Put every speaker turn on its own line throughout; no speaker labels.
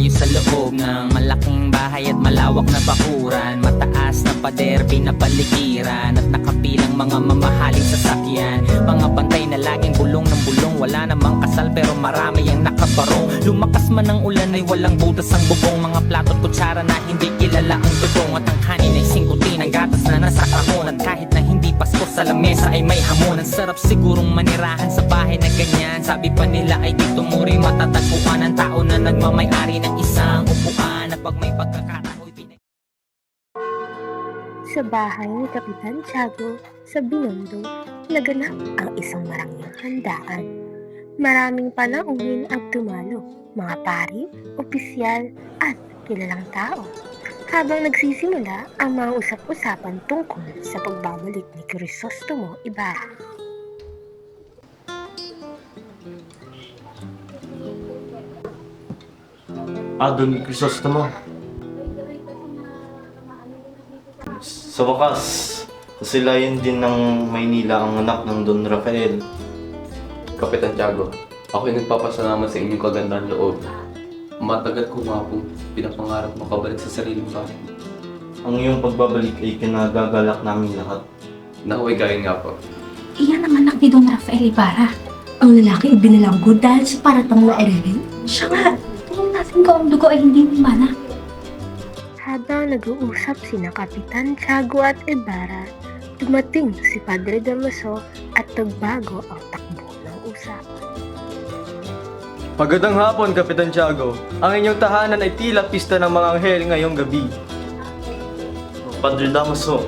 kayo sa loob ng malaking bahay at malawak na bakuran. Mataas na pader, pinapaligiran at nakapilang mga mamahaling sasakyan. Mga bantay na laging bulong ng bulong, wala namang kasal pero marami ang nakabarong. Lumakas man ang ulan ay walang butas ang bubong, mga plato at kutsara na hindi kilala ang dudong. At ang kanin ay singkutin, ang gatas na nasa kahon. At kahit na hindi Pasko sa lamesa ay may hamon. Ang sarap sigurong manirahan sa bahay na ganyan. Sabi pa nila ay dito mo rin matatagpuan ang tao na nagmamay-ari ng isang upuan. At pag may pagkakatao'y
Sa bahay ni Kapitan Tiago sa Binondo, naganap ang isang marangyang handaan. Maraming panauhin ang dumalo, mga pari, opisyal at kilalang tao. Habang nagsisimula ang mga usap-usapan tungkol sa pagbabalik ni Crisostomo Ibarra.
Don Crisostomo. Sa wakas, kasilayan din ng Maynila ang anak ng Don Rafael.
Kapitan Tiago, ako'y nagpapasalamat sa inyong kagandang loob. Matagal ko nga pong pinapangarap makabalik sa sariling bahay.
Ang iyong pagbabalik ay kinagagalak namin lahat.
Naway gayon nga po.
Iyan ang anak ni Don Rafael Ibarra. Ang lalaki ibinalanggo dahil sa paratang na ereven. Siya nga, tingnan natin kung ang dugo ay hindi mana.
Habang nag-uusap sina Kapitan Tiago at Ibarra, dumating si Padre Damaso at nagbago ang takbo ng usapan.
Magandang hapon, Kapitan Tiago. Ang inyong tahanan ay tila pista ng mga anghel ngayong gabi.
Padre Damaso,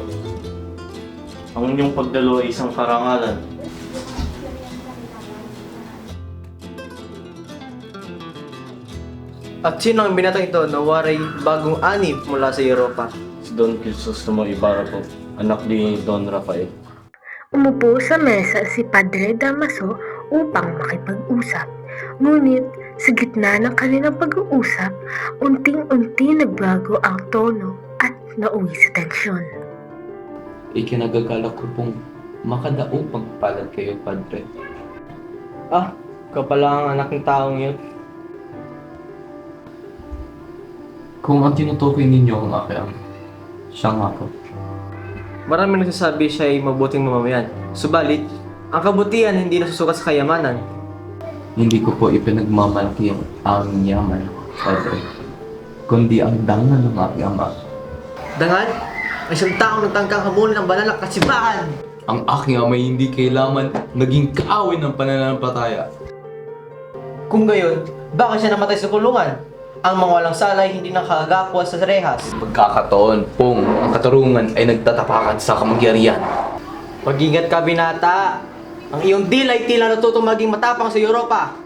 ang inyong pagdalo ay isang karangalan.
At sino ang binatang ito na waray bagong anib mula sa Europa?
Si Don Crisostomo Ibarra po, anak ni Don Rafael.
Umupo sa mesa si Padre Damaso upang makipag-usap. Ngunit sa gitna ng kanilang pag-uusap, unting-unti nagbago ang tono at nauwi sa tensyon.
Ikinagagalak ko pong makadaupang palad kayo, Padre.
Kapala ang anak ng taong yun.
Kung ang tinutukoy ninyo ang aking siya nga po.
Marami nagsasabi siya ay mabuting mamamayan. Subalit, ang kabutihan hindi nasusukat sa kayamanan.
Hindi ko po ipinagmamalaki ang yaman, Padre, kundi ang dangal ng aking ama.
Dangal, ang isang taong nagtangkang hamulin ang banal na kasibahan.
Ang aking ama ay hindi kailanman naging kaaway ng pananampalataya.
Kung gayon, bakit siya namatay sa kulungan? Ang mga walang sala ay hindi nakagapwa sa rehas.
Pagkakataon pong ang katarungan ay nagtatapakan sa kamagyarihan.
Mag-ingat ka, binata. Ang iyong dila ay tila natutong maging matapang sa Europa.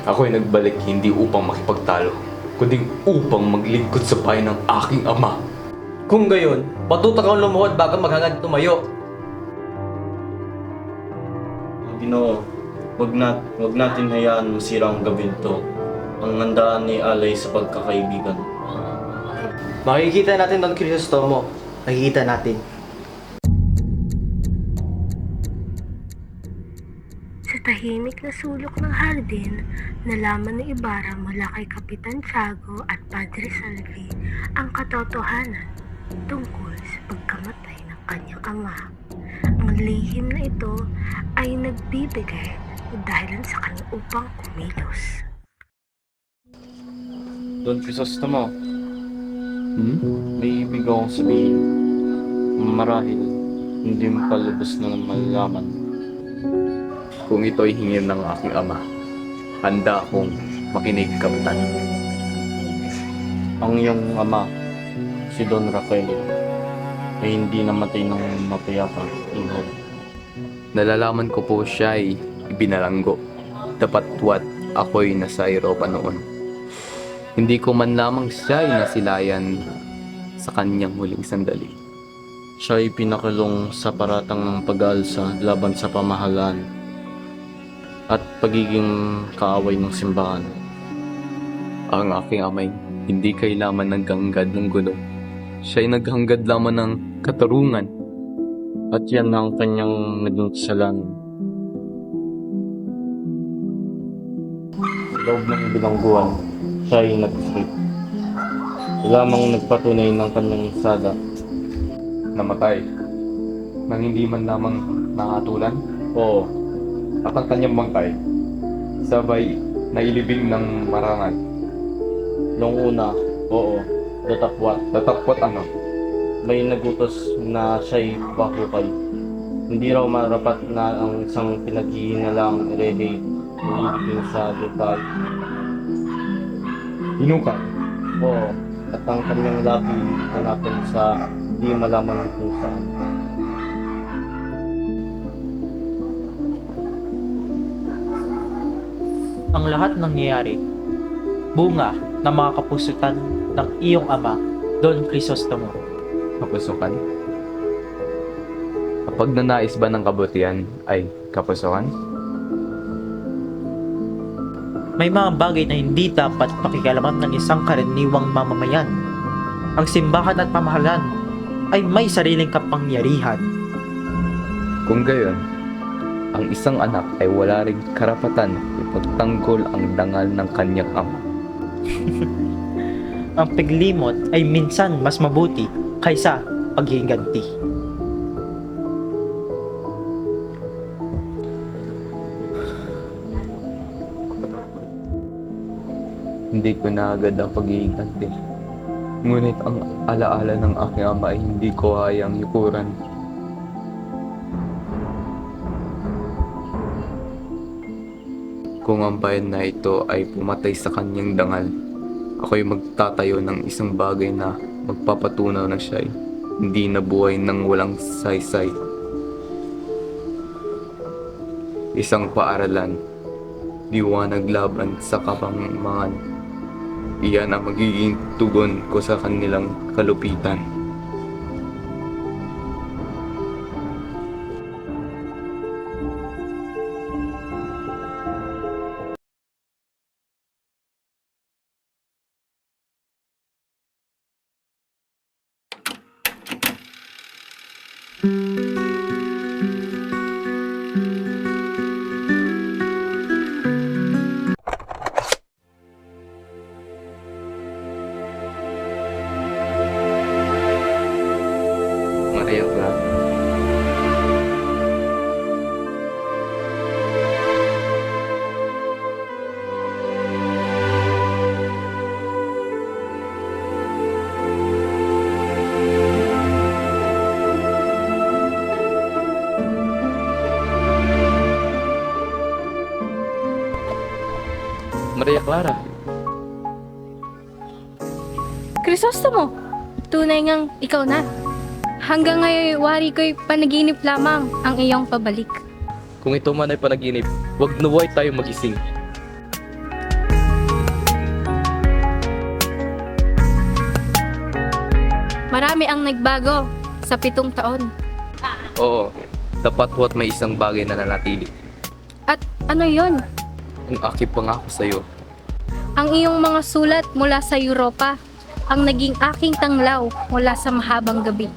Ako ay nagbalik hindi upang makipagtalo, kundi upang maglingkod sa bayan ng aking ama.
Kung gayon, patuta kang lumuhod bago maghangad tumayo.
Ginoo, wag natin hayaan masira ang gabing to. Ang handaan ni alay sa pagkakaibigan.
Makikita natin Don Crisostomo. Makikita natin.
Sa tahimik na sulok ng hardin, nalaman ni Ibarra mula kay Kapitan Tiago at Padre Salvi ang katotohanan tungkol sa pagkamatay ng kanyang ama. Ang lihim na ito ay nagbibigay ng dahilan sa kanya upang kumilos.
Don Crisostomo, may ibig akong sabihin. Marahil, hindi mo pa lubos na malalaman.
Kung ito ay hingin ng aking ama, handa akong makinig, Kapitan.
Ang iyong ama, si Don Rafael, ay hindi namatay ng mapayapa, iho.
Nalalaman ko po siya ay ibinalanggo. Dapatwat ako'y nasa Europa noon. Hindi ko man lamang siya ay nasilayan sa kanyang huling sandali.
Siya ay pinakulong sa paratang ng pag-aalsa laban sa pamahalaan at pagiging kaaway ng simbahan.
Ang aking amay hindi kailaman naghanggad ng gulo. Siya ay naghanggad lamang ng katarungan.
At yan ang kanyang naging kasalanan. Sa loob ng bilangguan, siya ay nag-trip. lamang nagpatunay ng kanyang sala.
Namatay nang hindi man lamang nakatulan.
Oo,
At ang kanyang bangkay, sabay nailibing ng marangal.
noong una, oo, datapwat.
Datapwat ano?
May nagutos na siya'y bakukay. Hindi raw marapat na ang isang pinaghihinalang erehe nilibing sa lupa.
Hinukay.
Oo, at ang kanyang labi hanapin sa di malaman kung saan.
Ang lahat nangyayari, bunga ng mga kapusutan ng iyong ama, Don Crisostomo.
Kapusukan? Kapag nanais ba ng kabutihan ay kapusukan?
May mga bagay na hindi dapat pakikialaman ng isang karaniwang mamamayan. Ang simbahan at pamahalaan ay may sariling kapangyarihan.
Kung gayon, ang isang anak ay wala ring karapatan ipagtanggol ang dangal ng kanyang ama.
Ang paglimot ay minsan mas mabuti kaysa paghiganti.
Hindi ko na agad ang pag-iinganti. Ngunit ang alaala ng aking ama ay hindi ko hayang yukuran. Kung ang bayan na ito ay pumatay sa kanyang dangal, ako'y magtatayo ng isang bagay na magpapatunaw na siya'y hindi nabuhay ng walang saysay. Isang paaralan, liwanag laban sa kapangmangan. Iyan ang magiging tugon ko sa kanilang kalupitan. Maria Clara.
Maria Clara,
Crisostomo, tunay ngang ikaw na. Hanggang ngayon, wari ko'y panaginip lamang ang iyong pabalik.
kung ito man ay panaginip, huwag naway tayo magising.
Marami ang nagbago sa 7 taon.
Oo, dapat may isang bagay na nanatili.
At ano yon?
Ang aking pangako sa iyo.
Ang iyong mga sulat mula sa Europa, ang naging aking tanglaw mula sa mahabang gabi.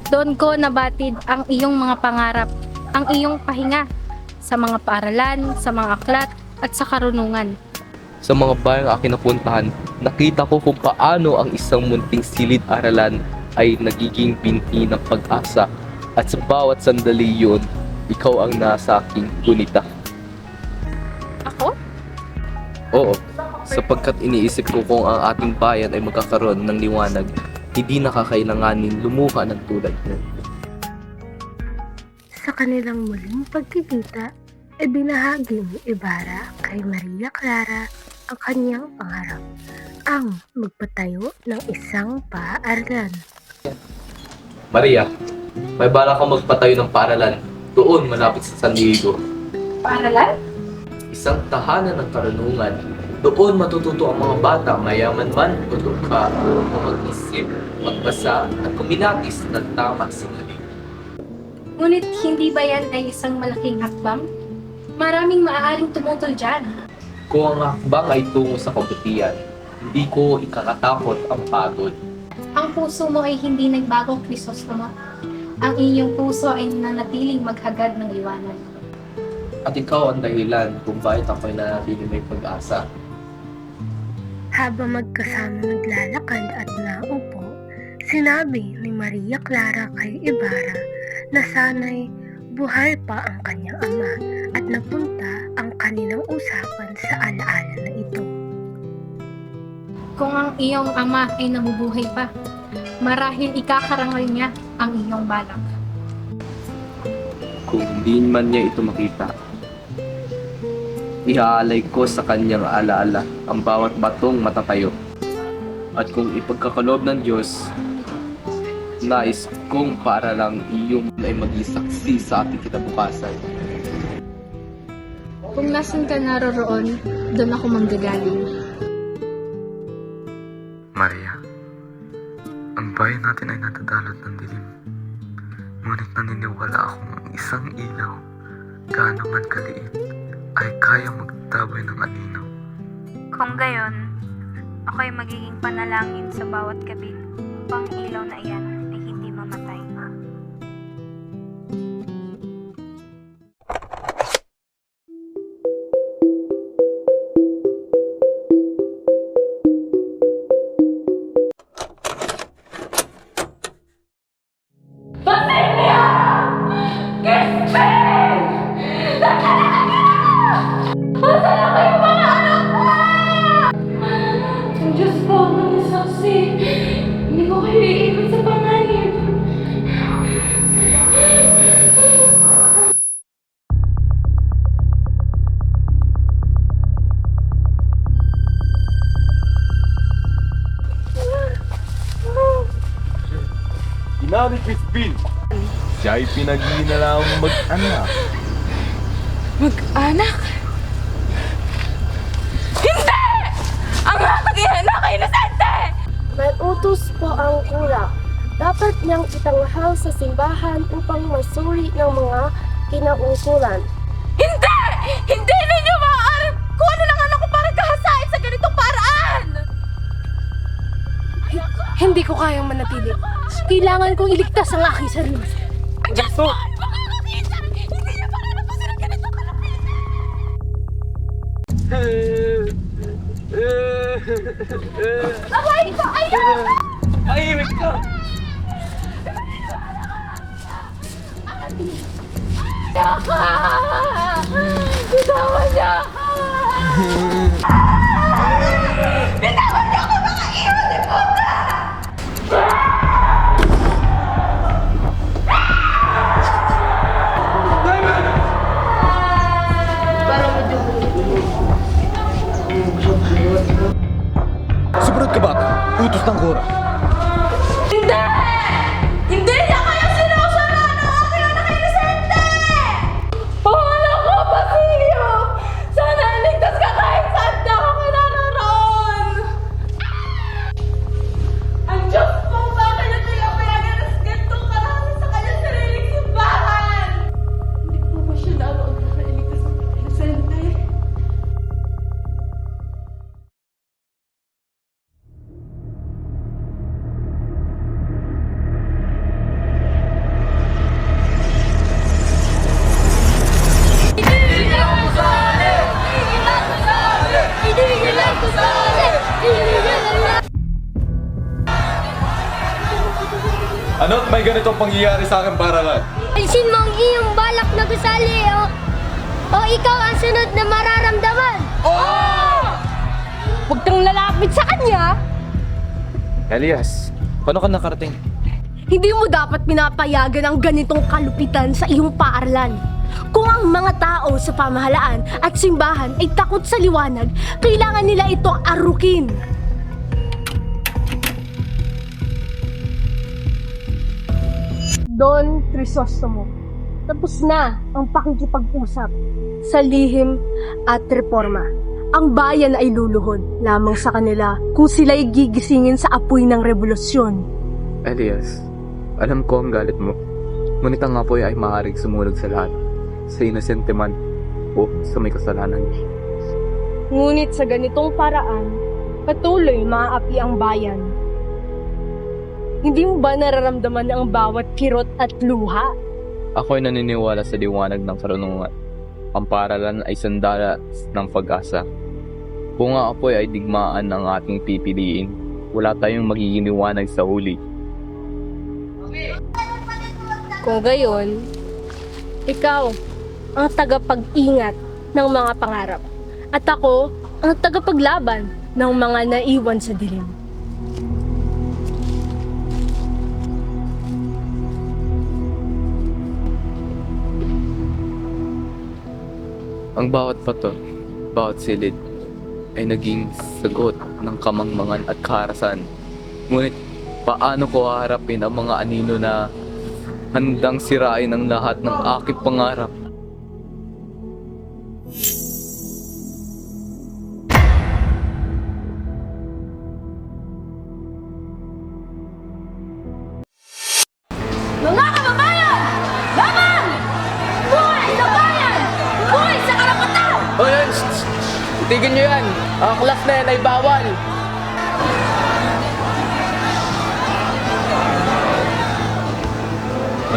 Doon ko nabatid ang iyong mga pangarap, ang iyong pahinga sa mga paaralan, sa mga aklat at sa karunungan.
Sa mga bayang aking napuntahan, nakita ko kung paano ang isang munting silid-aralan ay nagiging binhi ng pag-asa. At sa bawat sandali yun, ikaw ang nasa aking gunita.
Ako?
Oo, sapagkat iniisip ko kung ang ating bayan ay magkakaroon ng liwanag, hindi nakakailanganin lumuha ng tulad mo.
Sa kanilang muling pagkikita, ibinahagi ni Ibarra kay Maria Clara ang kanyang pangarap, ang magpatayo ng isang paaralan.
Maria, may bala kang magpatayo ng paaralan doon malapit sa San Diego.
Paaralan?
Isang tahanan ng karunungan. Doon matututo ang mga bata, mayaman man o dukha, na mag-isip, magbasa at kumilatis ng tama sa mali.
Ngunit hindi ba yan ay isang malaking hakbang? Maraming maaaring tumutol dyan.
Kung ang hakbang ay tungo sa kabutihan, hindi ko ikakatakot ang pagod.
Ang puso mo ay hindi nagbago, Crisostomo. Ang iyong puso ay nanatiling maghagad ng liwanag.
At ikaw ang dahilan kung bakit ako'y nanatili may pag-asa.
Habang magkasama naglalakad at naupo, sinabi ni Maria Clara kay Ibarra na sana'y buhay pa ang kanyang ama at napunta ang kanilang usapan sa alaala na ito.
Kung ang iyong ama ay nabubuhay pa, marahil ikakarangal niya ang iyong balak.
Kung hindi man niya ito makita, ihaalay ko sa kanyang alaala ang bawat batong matatayo. At kung ipagkakaloob ng Diyos, nais kong para lang iyong ay maging saksi sa ating kinabukasan.
Kung nasan ka naroroon, doon ako manggagaling.
Maria, ang bayan natin ay nadadalot ng dilim. Ngunit naniniwala akong ang isang ilaw, gaano man kaliit, ay kaya magtaboy ng anino.
Kung gayon, ako'y magiging panalangin sa bawat gabi upang ilaw na iyan ay hindi mamatay.
Ang Diyos ko, mga saksi. Hindi ko kayo iikot sa panganib.
Ina ni Crispin, siya ay pinag-iinalang mag-anak.
Mag-anak? Hindi! Ang aking anak ay inosente!
May utos po ang kura. Dapat niyang itanghal sa simbahan upang masuri ng mga kinaukulan.
Hindi! Hindi ninyo maaari kuha ng anak ko para kahasain sa ganitong paraan!
Hindi ko kayang manatili. Kailangan kong iligtas ang aking sarili.
Ang Diyos mo! Makakakita! Hindi niyo para napasin ang ganitong kalapitan! Abay ko! Ayun!
Tahimik ka!
Bitawan niya ako! Bitawan niyo ako mga iyon ni Puta!
Sumunod ka ba? Utos ng Kora.
Hindi! Hindi niya kayo sinusura ng aking anak inosente! Pangalan ko, Basilio! Sana ligtas ka kahit saan ka ako kinaroroon! Ang Diyos ko, bakit niya pinapayagan ng gantong karami sa kanyang sariling simbahan? Hindi po ba siya lamang nakailigtas ng inosente?
Ano't may ganitong pangyayari sa akin paralan?
Alisin mo ang iyong balak na gusali o ikaw ang sunod na mararamdaman.
Huwag kang lalapit sa kanya!
Elias, paano ka nakarating?
Hindi mo dapat pinapayagan ang ganitong kalupitan sa iyong paaralan. Kung ang mga tao sa pamahalaan at simbahan ay takot sa liwanag, kailangan nila itong arukin. Don Crisostomo, tapos na ang pakikipag-usap sa lihim at reforma. Ang bayan ay luluhod lamang sa kanila kung sila'y gigisingin sa apoy ng revolusyon.
Elias, alam ko ang galit mo. Ngunit ang apoy ay maaaring sumulog sa lahat. Sa inosente man o sa may kasalanan.
Ngunit sa ganitong paraan, patuloy maaapi ang bayan. Hindi mo ba nararamdaman ang bawat kirot at luha?
Ako'y naniniwala sa liwanag ng karunungan. Ang paaralan ay sandala ng pag-asa. Kung ang apoy ay digmaan ng ating pipiliin, wala tayong magiging liwanag sa huli.
Kung gayon, ikaw ang tagapag-ingat ng mga pangarap. At ako ang tagapaglaban ng mga naiwan sa dilim.
Ang bawat bato, bawat silid, ay naging sagot ng kamangmangan at karasan. Ngunit paano ko haharapin ang mga anino na handang sirain ang lahat ng aking pangarap?
Mga kababayan! Laban! Buhay sa bayan! Buhay sa karapatan!
Hoy, hoy! Tigil nyo yan! Ang class na yan ay bawal!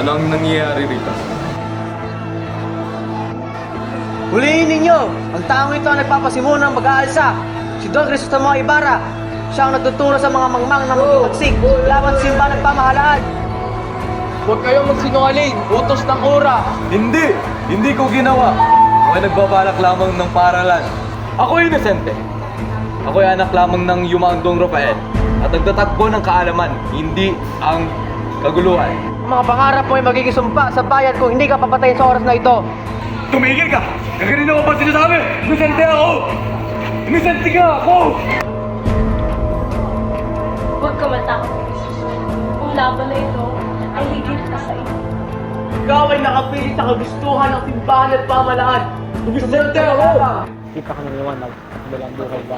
Ano ang nangyayari rito?
Huliin ninyo! Ang taong ito ang nagpapasimula ng mag-aalsa. Si Don Crisostomo Ibarra. Siya ang nagtuturo sa mga mangmang na magpagsig laban sa simbahan at pamahalaan.
Huwag kayong magsinungaling! Utos ng ura!
Hindi! Hindi ko ginawa! Ako'y nagbabalak lamang ng paaralan. Ako inosente. Ako'y anak lamang ng Yumandong Rafael at nagtatakbo ng kaalaman, hindi ang kaguluhan.
Ang mga pangarap mo ay magiging sumpa sa bayan kung hindi ka papatayin sa oras na ito.
Tumigil ka! Kaganina ko pa sinasabi! Inosente ako! Inosente ka ako!
Huwag ka matakot. Ang laban na ito ay higit pa sa iyo.
Ikaw ay nakapilit sa kagustuhan ng simbahan at pamahalaan. Inosente ako!
Kita ka ng liwanag at walang buhay ba?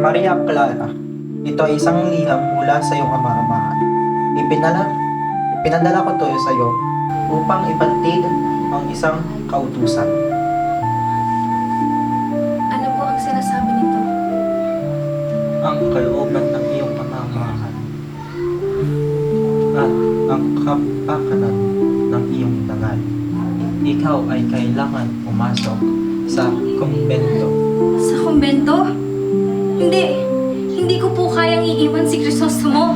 Maria Clara, ito ay isang liham mula sa iyong ama-amahan. Ipinadala ko ito sa iyo upang ipantid ang isang kautusan.
Ano po ang sinasabi nito?
Ang kalooban ng iyong ama-amahan at ang kapakanan ng iyong dangal. Ikaw ay kailangan pumasok sa kumbento.
Sa kumbento? Hindi ko po kayang iiwan si Crisostomo.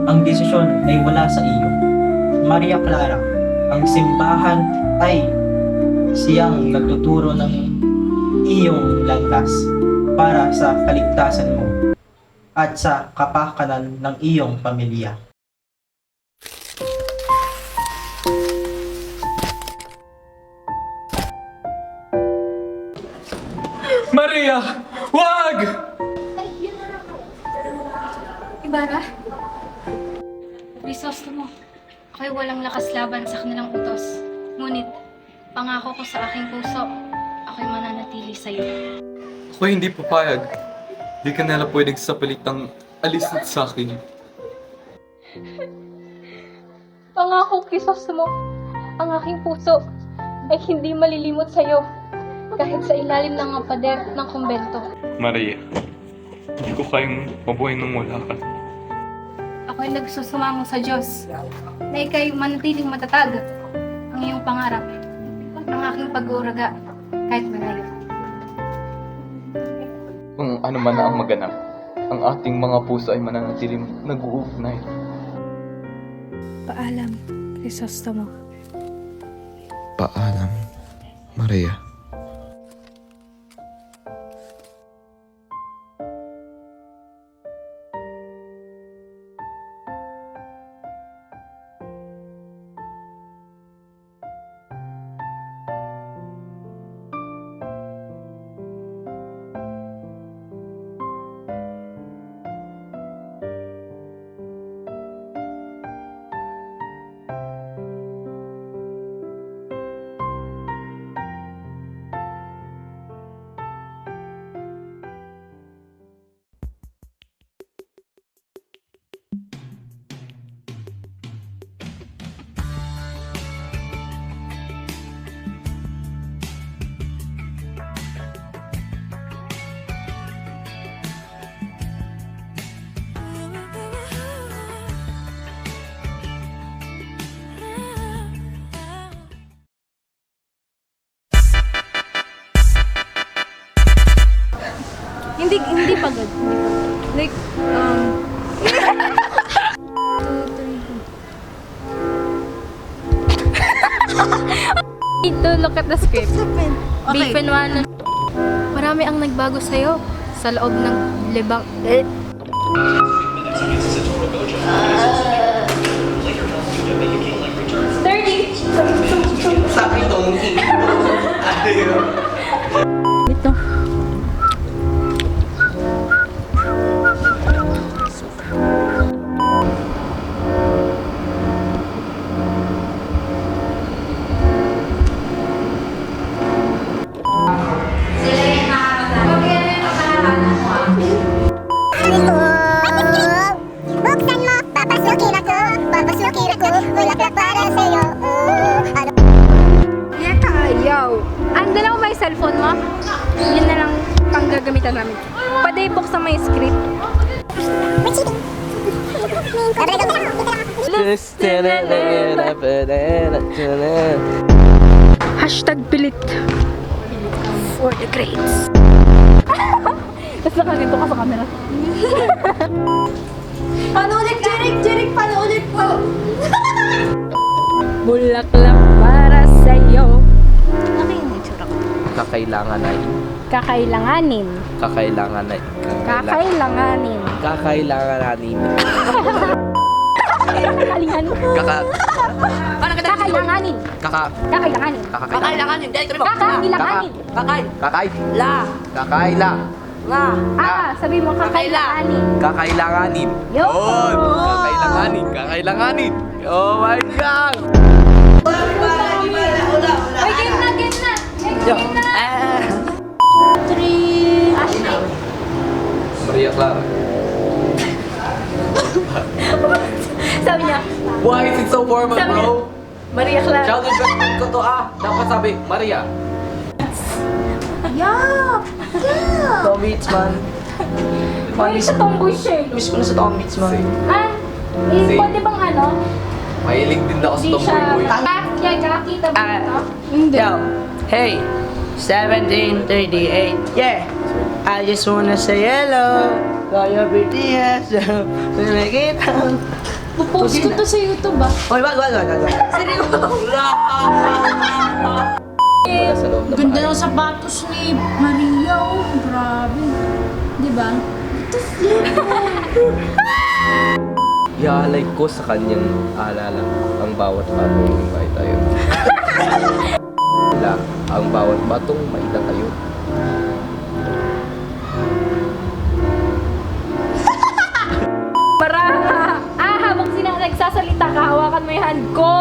Ang desisyon ay wala sa iyo. Maria Clara, ang simbahan ay siyang nagtuturo ng iyong landas para sa kaligtasan mo at sa kapakanan ng iyong pamilya.
Maria! Wag!
Ibarra? Crisostomo, ako'y walang lakas laban sa kanilang utos. Ngunit, pangako ko sa aking puso, ako'y mananatili sa iyo.
Ako'y hindi papayag. Di ka nila pwedeng sapalitang alis sa akin.
Pangako, Crisostomo, ang aking puso ay hindi malilimot sa iyo kahit sa ilalim ng mga pader ng kumbento.
Maria, hindi ko kayang mabuhay nang wala ka.
Ako'y nagsusumamo sa Diyos na ika'y manatiling matatag ang iyong pangarap, ang aking pag-uuraga kahit malayo.
Kung ano man ang maganap, ang ating mga puso ay mananatiling nag-uugnay.
Paalam, Crisostomo.
Paalam, Maria.
Hindi pagod. Like, need to look at the script. Beefin one. Marami ang nagbago sa'yo sa loob ng libang... Ito.
Buksan mo, papasukin ako, bulaklak para sa'yo.
Andala ko ba yung cellphone mo? Yun na lang pang gagamitan namin. Pwede buksan mo yung script. Hashtag pilit for the grades. Tapos nakaganto ka sa camera.
Paano ulit, Jeric? Paano ulit po?
Bulaklak para sa'yo.
Ano yung itsura ko?
Kakailangan ay
Kakailanganin.
kakailangan ay
Kakailanganin.
kakailanganin
Kakailanganin. Kakailanganin. Kakailanganin.
Kakailanganin. Jeric, sabi mo.
Kakailanganin.
kakaila
Sabi mo kakailanganin.
kakailanganin
Yun.
kakailanganin oh my god
Ay, game na. Game na.
Maria Clara
Sabi niya,
why is it so formal
Sabi
bro
Maria Clara.
child investment ko to dapat sabi Maria
Tommy man.
Ay, sa tomboy siya.
Miss ko na sa Tommy man.
Pwede bang ano?
mahilig din ako sa
Di
tomboy
siya.
boy
Kakita ba ito? Hindi.
Yo, hey, 1738. Yeah, I just wanna say hello. Got your BTS, we make it out.
Pupost ko to sa YouTube ba?
Oy, wag.
Seryoso?
sa loob ng
Ganda
bahay.
ng sapatos ni Maria, oh. Grabe. Di ba?
Iaalay ko sa kanyang alala ang bawat batong may tayo. Wala ang bawat batong may tayo.
Habang sila nagsasalita ka, hawakan mo yung hand ko.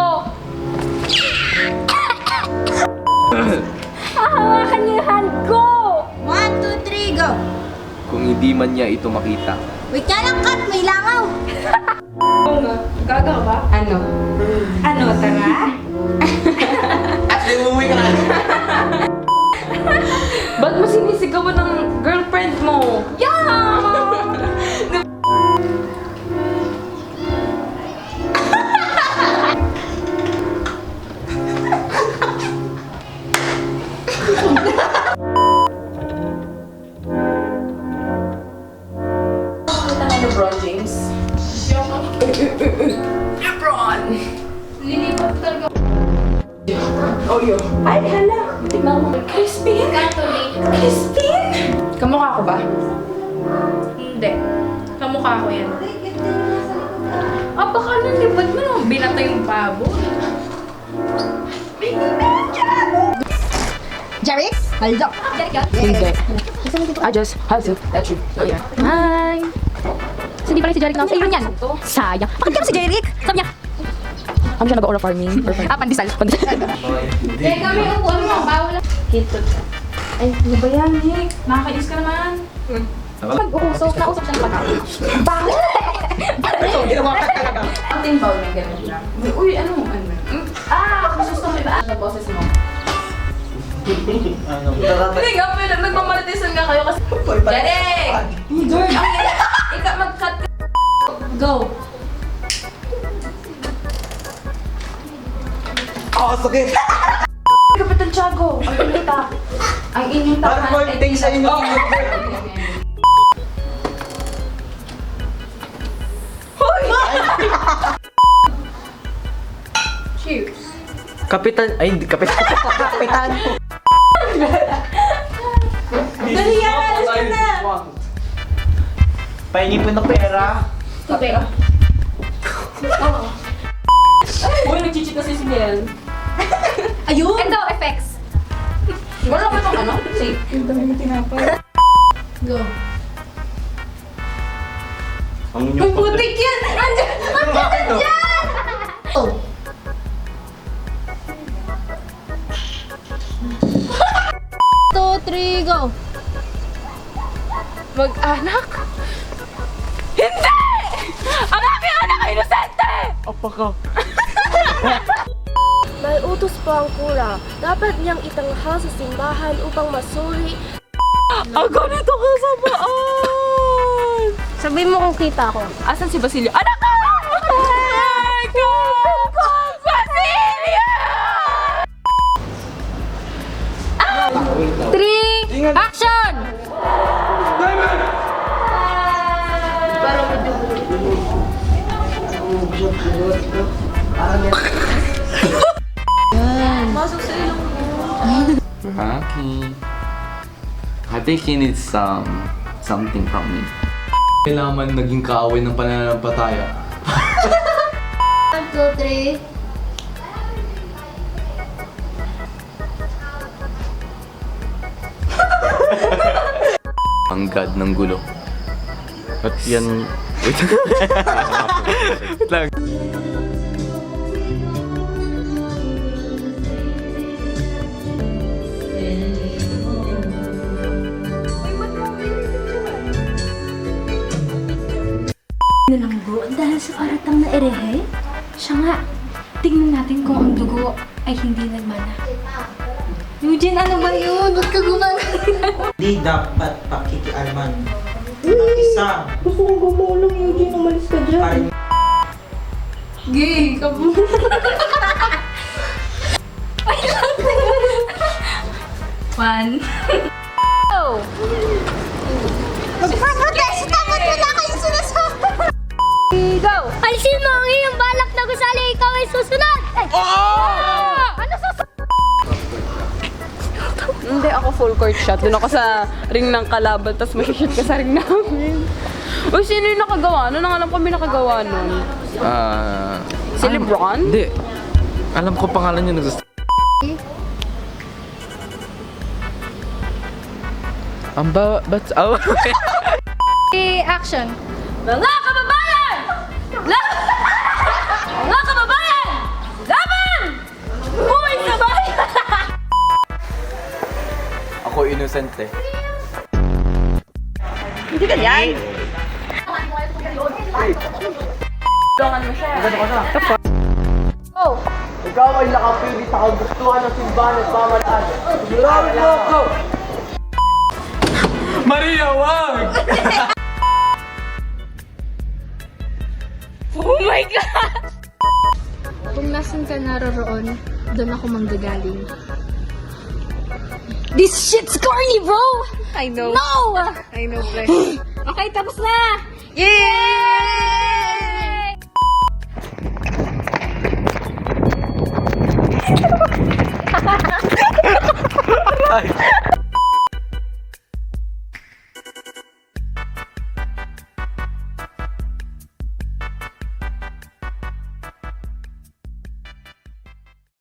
Hawakan niyo yung hand ko.
1, 2, 3, go!
Kung hindi man niya ito makita,
Wait ka lang, Kat! May langaw!
Gagaw ba?
Ano, tara?
Actually, umuwi ka na.
Ba't mo sinisigawan ng girlfriend mo?
LeBron James.
Lilipat talaga.
Oh, yo.
Ay, hala! Tignan mo. Crispin? Crispin? Kamukha ko ba? Hindi. Kamukha ko yan. Baka nalibad mo naman binata yung pabo.
Jeric? Haldo.
Hindi. I just have to let you know.
Hi! So, hindi pala si Jeric na. Sa iyo yan. Sayang. Bakit ka si Jeric? Sabi niya.
Ano siya nag-aura farming?
Pandesal. Teka, may upuan mo. Bawal lang. Hitot.
Ay, ano ba yan, Nick? Nakakainis ka naman.
Pag-uusok, nausok siya ng pagkain. Bakit?
Ang timbaw na gano'n lang. Uy, ano? Gusto mo ba? Ano boses mo? Hindi nga, nagmamalitisan nga kayo kasi... Jeric! Ikaw mag-cut ka. Go!
Sakit!
Kapitan Tiago, ang inita. Ang inyong
Parang
tahan.
konting sa inyo.
Kapitan, ay hindi, kapitan. Kapitan.
Dali yan, alis ka na!
Pahingi po ng pera.
Ito, pera. Uy, nag-cheat kasi si Nel. Ayun!
Ito, effects.
Wala ba itong ano? Say. Go.
Ang
Uy, putik yan! Andiyan! Andiyan! Andiyan! Oh. Two, three, go! Mag-anak? Hindi! Ang aking anak ay inosente!
May utos po ang kura. Dapat niyang itanghal sa simbahan upang masuri.
Ang ganito ka sa baan!
Sabihin mo kung kita ko.
Asan si Basilio? Anak ko! Anak ko! Basilio! 3, action!
Rocky. I think he needs something from me.
Kailangan naging kaaway ng pananampalataya.
1, 2, 3.
Ang god ng gulo. At yan... Wait. Wait lang.
Nalanggo dahil sa paratang na erehe? Siya nga, tingnan natin kung ang dugo ay hindi nagmana. Eugene, ano ba yun? Ba't ka gumagano?
Hindi dapat pakikialaman ang isang
Gusto kong gumulong, Eugene. Umalis ka dyan.
paring
Gay, kabu. One. Go!
Magpaprotesto mo na kayong sinasabi!
Go!
Alisin mo ang iyong balak na gusali, ikaw ay susunod!
Ano susunod? Hindi ako full court shot. Doon ako sa ring ng kalaban, tapos may-shoot ka sa ring namin. Uy, sino yung nakagawa? Ano nang alam kami nakagawa nun? Si Lebron?
Hindi. Alam ko pangalan niya nagsasabi. Ang ba't... Oh.
Action!
Mga kababayan! Mga kababayan! Laban! Buhay sa bayan!
Ako inosente.
Hindi ka yan! Tulungan mo siya. Go!
Ikaw ay nakapilit sa kagustuhan ng simbahan at pamalaan. Sigurado mo ako!
Maria, wag!
Oh my God!
Kung nasan ka naroroon, doon ako manggagaling. This shit's corny, bro!
I know.
No!
I know, Flex.
Okay, tapos na!
Yay!